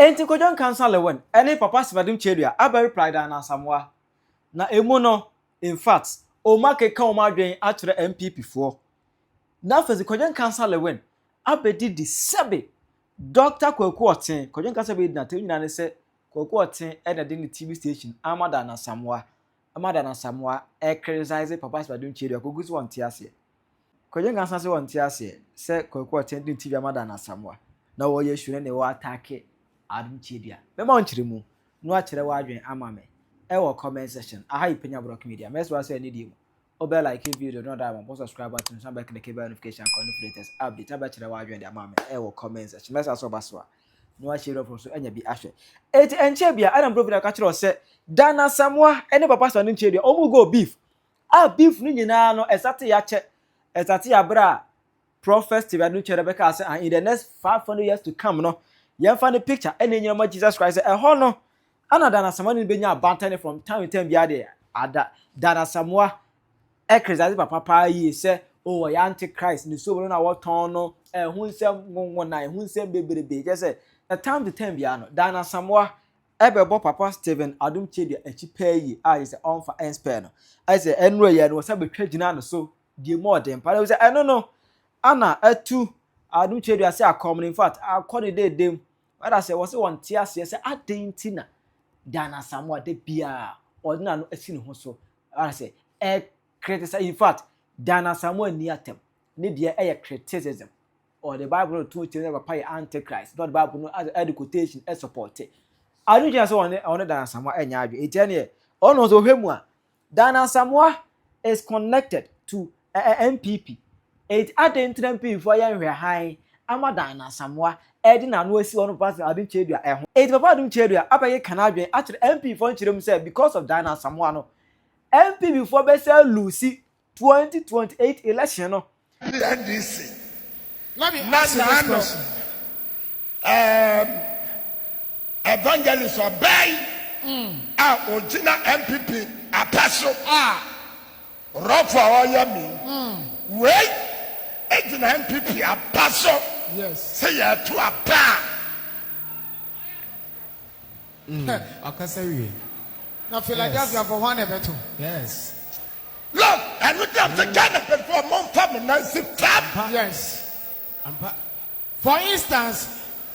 Enti Kwadwo Nkansah lewen ene papa Adom Kyei Duah aberi pride na Asamoah na emu no in fact o makeka o madwen akyere NPP fo na fezi Kwadwo Nkansah lewen abedi di sebe Dr. Kwaku Oteng Kwadwo Nkansah be na te nyina ne se Kwaku Oteng e na de ni TV station amada na Asamoah e criticize papa Adom Kyei Duah kogu so wonte ase Kwadwo Nkansah se wonte ase se Kwaku Oteng de TV amada na Asamoah na wo ye hwene ne wo attack Adom Kyei Duah. Mema onchire mu no akire wadwen amame. E wo comment section. Aha Penyah block media. Meso ase ani di mu. Obe like video no da mo subscribe button so back the bell notification con no latest update. Aba kire wadwen de amame. E wo comment section. Meso aso baso. No akire for so enya bi ahwe. Eti enche bia Adam bro ka kire o se Dana Asamoah ene papa Adom Kyei Duah. Omu go beef. Beef ni nyina no esate ya che. Esate ya bra prophet Adom Kyei Duah ka say in the next 500 years to come no yen fa the picture ene nyama Jesus Christ e ho no ana Dana Asamoah ni benya abantane from time to time bia de ada Dana Asamoah e criticize papa yi say oh ya antichrist ni so na what ton no hu nsem ngonwona hu nsem beberebe je say the time to time bia no Dana Asamoah e be bo papa Adom Kyei Duah echi payi a say on for enspare no I say enro ye no say betwa gina no so die more dem pa say no ana atu Adom Kyei Duah say akom in fact akọ de dem but I say was one tia say adentina Dana Asamoah de bia ordinary no esi ne ho so I say criticize in fact Dana Asamoah ni atem ne de criticism or the Bible to tell papa antichrist not the Bible no as quotation support it I don't just on Dana Asamoah enya adwe etene ono so hwemu a Dana Asamoah is connected to NPP it adentina NPP for yan hwe han ama Dana Asamoah edi na no esi ono pass Adom Kyei Duah eho edi papa Adom Kyei Duah abaye kanadwen akire MP for nchirem say because of Dana Asamoah no MP before be say Lucy 2028 election no NDC let me ask you this question evangelist obey original MPP apostle rough oyami wait original MPP apostle yes say ya to a pa akasawi na Philadelphia for one beto yes look and we have to get up for one family nice fam yes for instance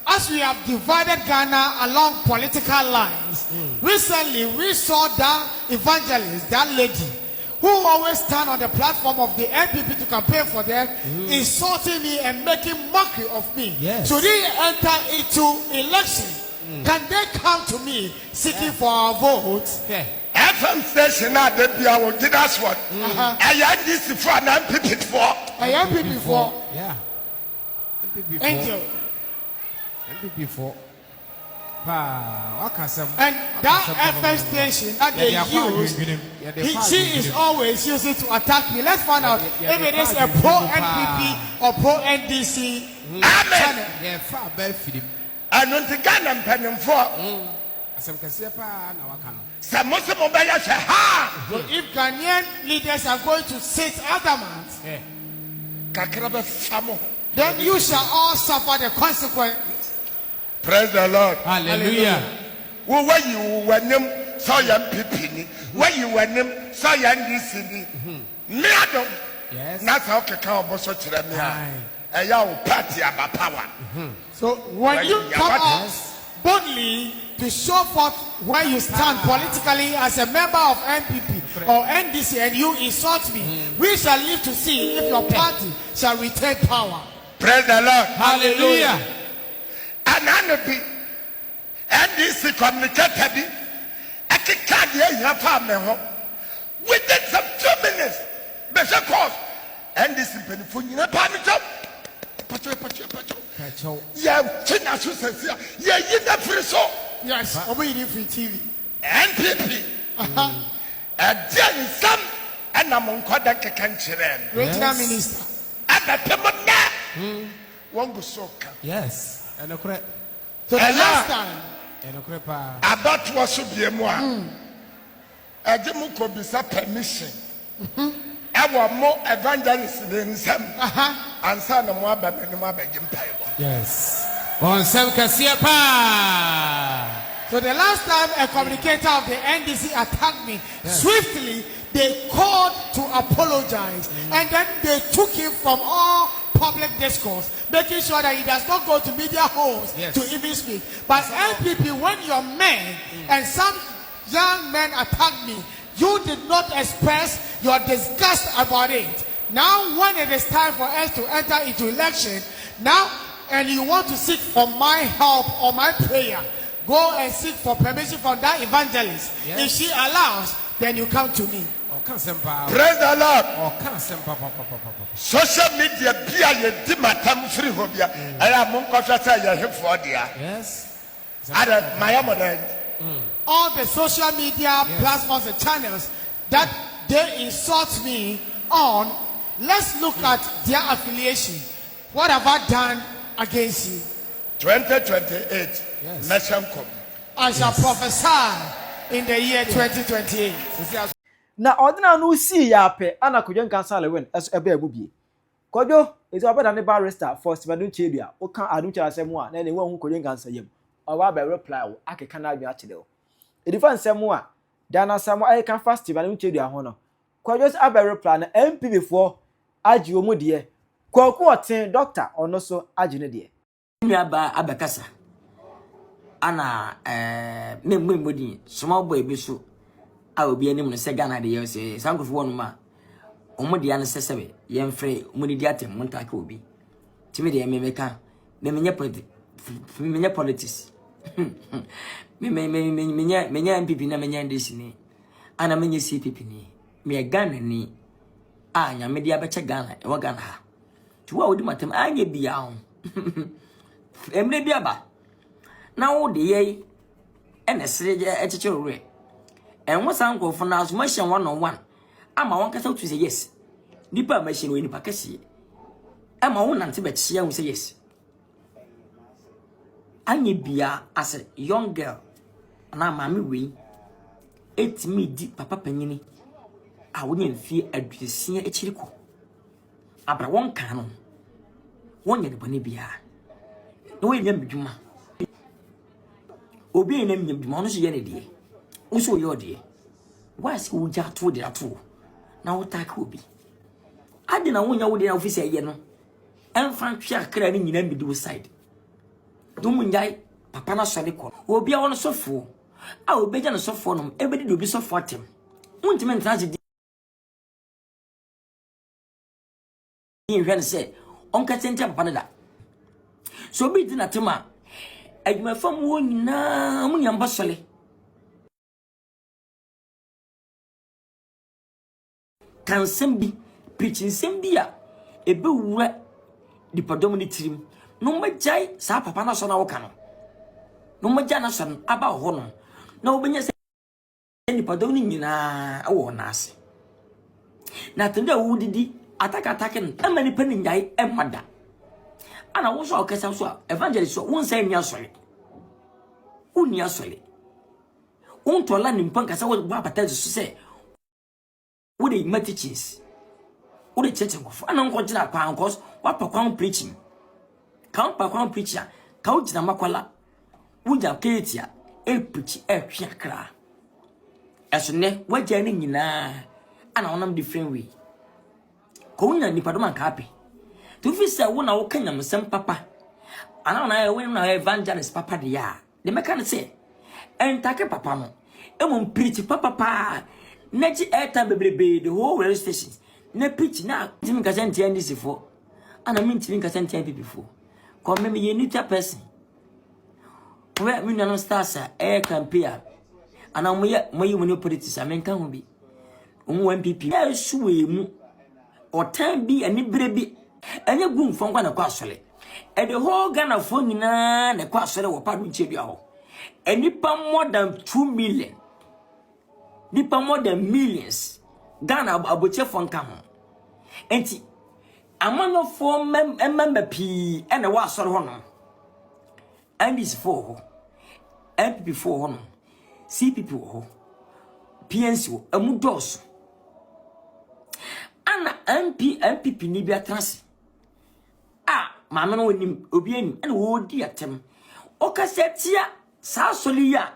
as we have divided Ghana along political lines recently we saw that evangelist that lady who always stand on the platform of the NPP to campaign for them, insulting me and making mockery of me. Yes. Should they enter into election? Can they come to me seeking for our votes? FM station na de bia wo did us what this for an MPP for yeah MPP thank you MPP for and that FM station that they use, she is always using to attack me. Let's find out if it is a pro NPP or pro NDC channel. Yeah, far better for them. And on the Ghana penning for some Casepa now I can. Some Muslim mobile say ha. So if Ghanaian leaders are going to sit adamant, then you shall all suffer the consequences. Praise the Lord. Hallelujah. Well, when you were them so young people, when you were them so young this me Adam. Yes. That's how can come up so to them. A young party about power. So when you come up boldly to show forth where you stand politically as a member of NPP or NDC and you insult me, we shall live to see if your party shall retain power. Praise the Lord. Hallelujah. And NPP NDC communicated I can't hear you home within some 2 minutes. Better cause NDC penny you know job. Yeah, China says yeah, you never free so. Yes, we need free TV. NPP. And there is some and I'm on Kodak country. Regional minister. And the Penyah. One go soka. Yes. And a crap. So the last time. And a crap. About what should be a moi. I didn't could be some permission. I want more evangelists than some. And son of more by the yes. On some Casepa. So the last time a communicator of the NDC attacked me, swiftly they called to apologize, and then they took him from all public discourse, making sure that he does not go to media homes to even speak. But NPP, when your men and some young men attacked me, you did not express your disgust about it. Now, when it is time for us to enter into election, now, and you want to seek for my help or my prayer, go and seek for permission from that evangelist. If she allows, then you come to me. Praise the Lord. Social media bia ye di matam free hobia. Aya mon kwatwa say ye hefo dia. Yes. Ada my modern. All the social media platforms and channels that they insult me on, let's look at their affiliation. What have I done against you? 2028. Meshamkom. I shall prophesy in the year 2028. Na ordinary no see ya pe ana Kwadwo Nkansah le win eso ebe abubie. Kwadwo ezi obeda ne barrister for Adom Kyei Duah o kan Adom Kyei Asamoah na hu Kwadwo Nkansah yam. O ba reply wo akeka na adwen akide wo. Edifa nsemo a Dana Asamoah I can fast Adom Kyei Duah ho no. Kwadwo se aba reply na MPP for agi wo mu de. Kwaku Oteng doctor ono so agi ne de. Aba abekasa ana memodi small boy bi so a obi anim no se Ghana de yese sankofo wonu ma omodi an sesebe yemfre omodi di atem montaka obi timi de memeka memenye politics menya MPP na menya ndesi ni ana menya CPP ni me Ghana ni anya me dia beche Ghana e wa Ghana ha tuwa odi matem anya bia ho emre bia ba na wo de ye enesreje echichirure enwo sankofo na asomahye one on one ama won kasa to say yes nipa machine we nipa kase ama won nante be chia wo say yes anye bia as a young girl na mama we etimi di papa panyini a wonye mfie adusia echiriko abra won kan no wonye de bone bia no we nyam bidwuma obi enam nyam bidwuma no so ye ne de uso yo de why we ja to de ato na wo take obi ade na wonya wo de na office ye no enfan twa kra ni nyina mbidu side dum nyai papa na so de ko obi a wono sofo a obeja no sofo no ebedi de obi sofo atem untime ntraje di hwen se onka tente papa na da so obi di na tema adwuma fam wo nyina munya mbasole kan sembi preaching sembia ebe wura di padom ni tirim no majai sa papa na so na woka no majai na so aba ho no na obenya se ni padom ni nyina awo na ase na tende wudidi ataka no amani pani nyai emada ana wo so okesa so evangelist so won say nya sole unia sole untola ni mpanka sa wo ba pata so se wo dey teachings wo dey church go ana nko gina kwa cause what pa kwa preaching kan pa kwa preacher ka wo gina makwala wo ja ketia e preach e hwe akra eso ne waja ni nyina ana wonam different way ko nya ni padoma kape to fi say wo na wo kanya msem papa ana na we na evangelist papa de ya de meka ne say entake papa no emom preach papa Neji eta bebrebe the whole radio stations. Ne preach na timi ka sent NDC for. Ana min timi ka sent NPP for. Come me ye neutral person. We me no stars campaign. Ana mo ye mo politics amen kan ho bi. Omo NPP. E suwe mu. Otan bi ani brebi. Anya gu mfon kwa na kwa asole. E the whole Ghana for nyina na kwa asole wo pa do Kyei Duah ho. Enipa more than 2 million. Nipa more than millions Ghana aboche fonka ho enti amano for member p ene wa asore ho no and is for ho MPP for ho no CPP ho PNC ho amudos ana MPP ni bia trans mama no onim obi ani ene wo di atem okasetia sa soliya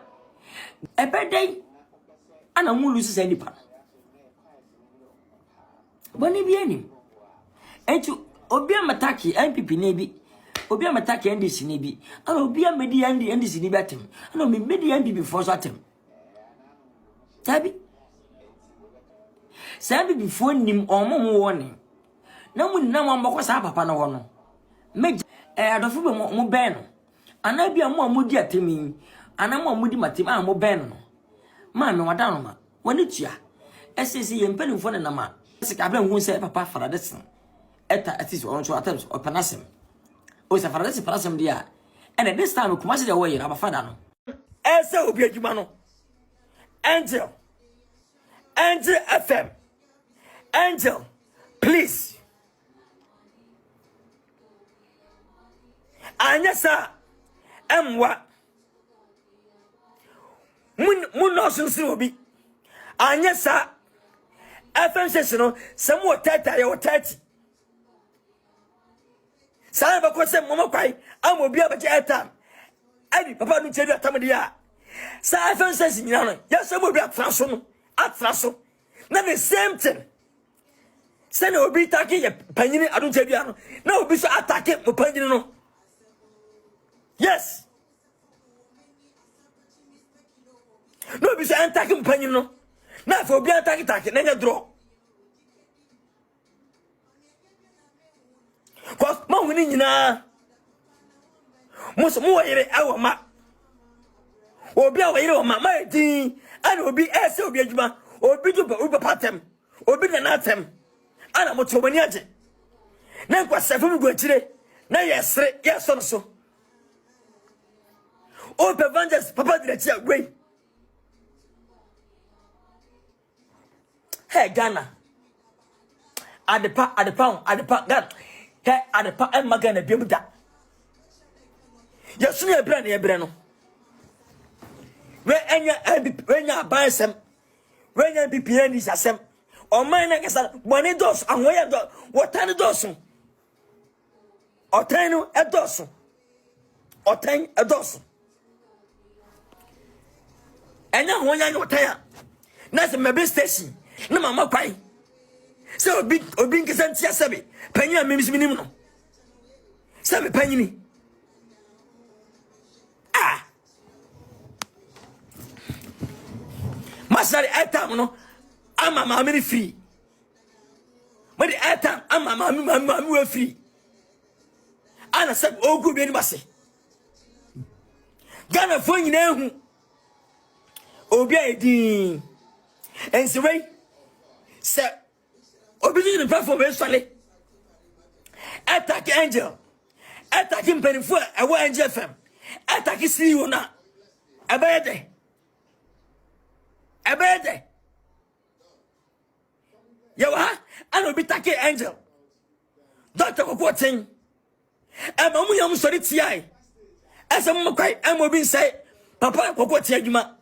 Ebedai ana mu lusu se nipa. Boni bi anim. Etu obi amataki NPP ne bi. Obi amataki NDC ne bi. Ana obi amedi NDC ne bi atem. Ana me medi NPP for so atem. Tabi. Sabi before nim omo woni. Na mu nna mo mboko sa papa no ho no. Me adofo be mo ben no. Ana bia mo amudi atemi. Ana mo amudi matem a mo ben no. Ma me wada no ma. Woni tua. Esese ye mpanimfo ne na ma. Sika abla hu se papa faradesen. Eta atis on so atem o panasem. O se faradesen panasem dia. And this time kuma se de wo yira abafada no. Ese obi adwuma no. Angel FM. Angel, please. Anyasa emwa. Mun no sunsi obi. Anyasa FM session no some wo tata ye wo 30. Sa ba ko se momo kwai am obi abaje atam. Adi papa nu chedu atam dia. Sa FM session nyina no. Ya se obi atraso no. Atraso. Na the same thing. Send obi taki ye panyini Adom Kyei Duah no. Na obi so attack mo panyini no. Yes. No obi so attack mo panyini no. Na for obi attack na nya draw. Cause ma huni nyina. Mo wo yire awo ma. Obi awo yire o ma din. Ana obi ese obi adwuma. Obi do obi patem. Obi na atem. Ana mo tobani age. Na kwa sefu mi go chire. Na yesre, yeso so. O evangelist papa di chia wey. Hey Ghana. Adepa Ghana. Hey adepa e magana biam da. Yesu na ebre no. We enya bansem. We enya NPP ni sasem. O man na kasa boni dos anwoya do wotane doso. Otenu edoso. Oten edoso. Enya honya ni otaya. Na se mebe station. Na mama kwai. Se obi nkesa ntia sebe. Penyah memisi minim no. Se me panyini. Ah. Masari etam no. Ama mama free. But the etam ama mama we free. Ana sab ogu bi ni base. Ghana fo nyina hu. Obi ayedin. Ensiwe. Se obi ni platform e swale. Attack Angel. Attack mpenifo e wo Angel FM. Attack CEO na. Ebede. Yawa, I no be take Angel. Dr. Kwaku Oteng. Mamu yam sorry ti ai. Asamoah kwai am obi say papa Kwaku Oteng adwuma.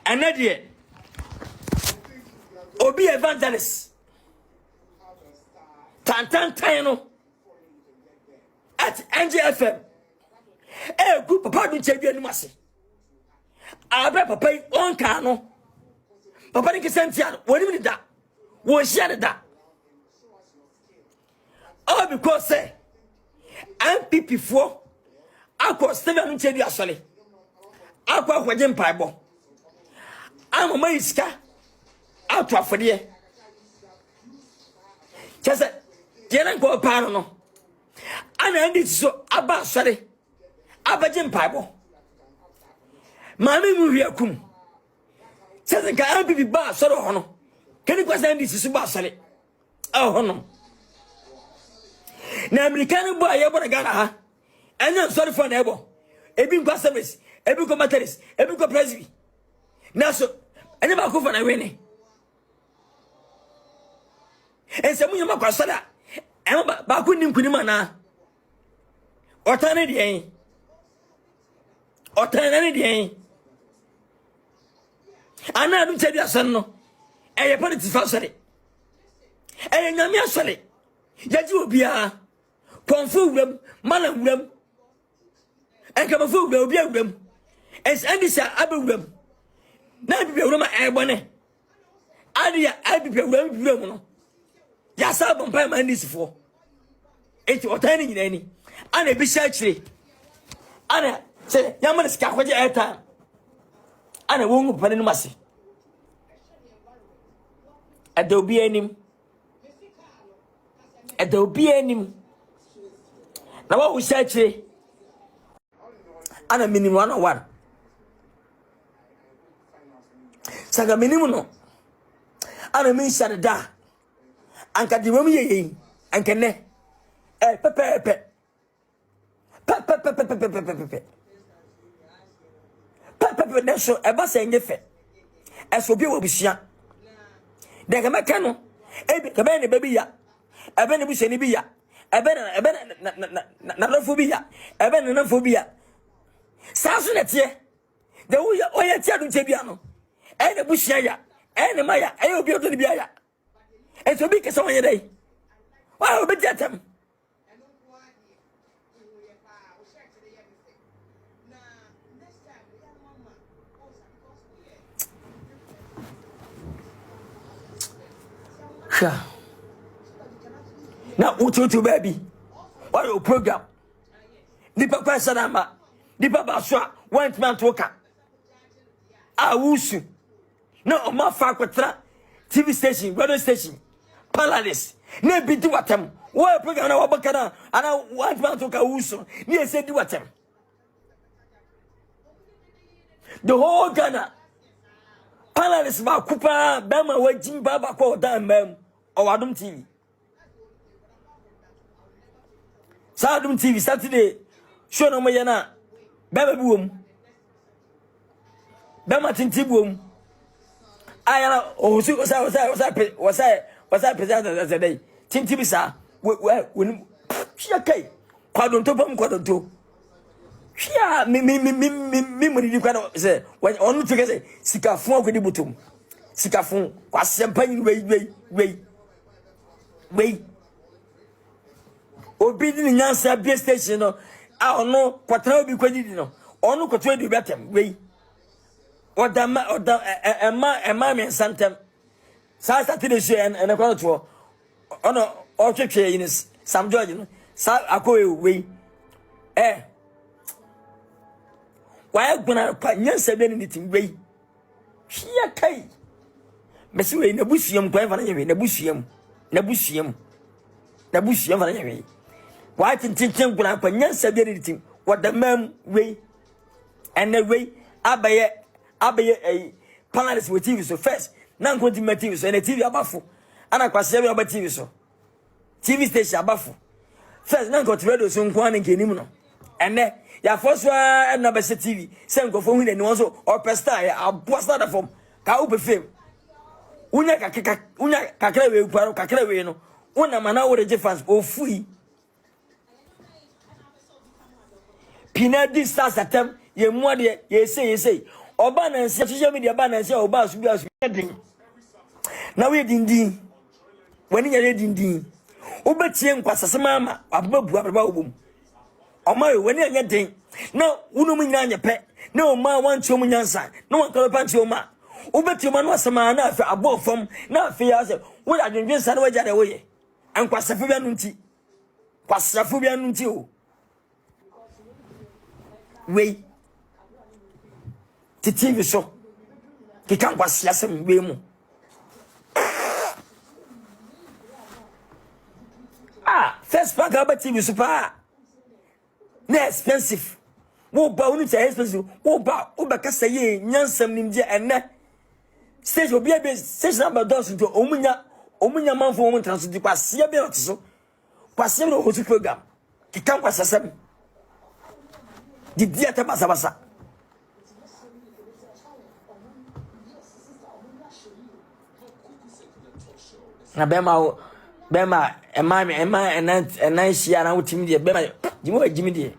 Anadie. Obi evangelist. Tantan no. At Angel FM. Group papa Adom Kyei Duah ni mase. Abe papa on ka no. Papa ni kesentia woni mi da. Wo share da. All because say NPP for akọ Adom Kyei Duah asole. Akọ akwaje mpaibo. Amama iska ato afode. Chese jena ko paano no. Ana ndi so aba asole. Abaje mpaibo. Mami mu hwiakum. Chese ka NPP ba asole ho no. Keni kwa ndi so ba asole. Ho no. Na American boy yebo na Ghana ha. Anya sorry for na ebo. Ebi nkwa service, ebi ko materials, ebi ko president. Na so anya ba ko for na wene. Ense mu nyama kwa soda. Ema ba ko nim kunima na. Otane de en. Otane de en. Ana Adom Kyei Duah son no. Eye politics fa sore. Eye nyame asore. Yaji obia. Konfu wuram, mala wuram. Enka mafu wuram, obia wuram. Es andisa abewuram. Na bibi urama ebone. Adia abibi uram no. Ya sa bompa ma andisifo. Enti otani nyina ni. Ana bi sha kire. Ana se yamana sika kwaje eta. Ana wongu pane no mase. Adobi anim. Adobi anim. Na wa sha kire. Ana minimum 101. Saga minimum no. Ana min sharda. Anka di wam ye anka ne. Pepe. Pepe neso eba se nyefe. Eso bi wo busia. De ka meka no. Ebi ka be ne baby ya. Ebe ne busia ni bi ya. Ebe na lofo bi ya. Ebe na nafo bi ya. Sasu na tie. De wo ya oya tie adu tie bia no. Na busia ya. Na maya. Obi odo ni bia ya. Eso bi ke so ye dai. Wa obi jatam. Now, utu baby, what your program? The papa Sadama, the papa Swa, went man to work. I wusu. No, my faculty, TV station, radio station, Palace, ne be do what them. What program our Bacana, and I want man to Kawuso, near said do what them. The whole Ghana. Palace, my Cooper, Bama, waiting Baba called damn, ma'am, or Adom TV. Adom TV Saturday. Show no mayana. Bama boom. Bama tintiboom. Ayana was I present as a day. Tintibisa. When she okay. Kwadwo Nkansah. Shia me money you can say when on to get sikafon ko di butum. Sikafon kwasempan we. Obi di nyansa bia station no a ono kwatra obi kwadi di no ono kwatu edi betem we ema me santem sa Saturday show en kwano to ono o twetwe yin Sam George no sa akowe we why gonna pa nyansa bia ni tim we hia kai mesi we na busuam kwa fa na yewe na busuam fa na yewe why tin gonna pa nyansa bia ni tim what the man we and the way abaye panelists with TV so first nan ko TV so and TV abafo ana kwase be aba TV so TV station abafo first nan ko radio so nko an nke nim no ene ya foso na be se TV se nko fo hu ni won so or pesta ya abosta da form ka u be fame unya kakra we paro kakra we no una mana wo reje fans ofui Pinadi stars atem ye mu ade ye say oba na nse social media ba na nse oba asu bi asu din na we dindin wani ya dindin obetie nkwasasema ama ababu ababa obum oma we wani anya din na unum nyina anya pe na o ma wancho mu nyansa na wan kalo panchi o ma obetie ma no asema na afi abofom na afi ya se wo adwendwen sa na waja de wo ye ankwasafo bia nunti kwasafo bia nunti o we TV so ki kan kwasi asem we mu first pack about TV so pa na expensive wo ba unu cha expensive wo ba kasa ye nyansam nim je enne stage obi be stage number dos to omunya manfo wo transo di kwasi be otso kwasi no hotu program ki kan kwasi asem di dia ta basa na bema ema shia na wutimi de bema jimi de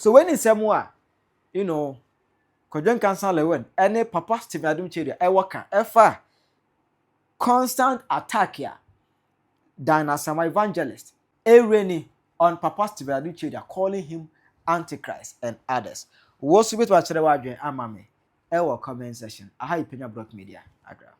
So when it's someone, you know, Kwadwo Nkansah lewen, any papa Steve Adom Kyei Duah, worker, constant attack here. Than Asamoah evangelist, rainy on papa Steve Adom Kyei Duah, calling him Antichrist and others. wo so bit wa chere wa adwen ama me e wo comment section aha Penyah Block Media adra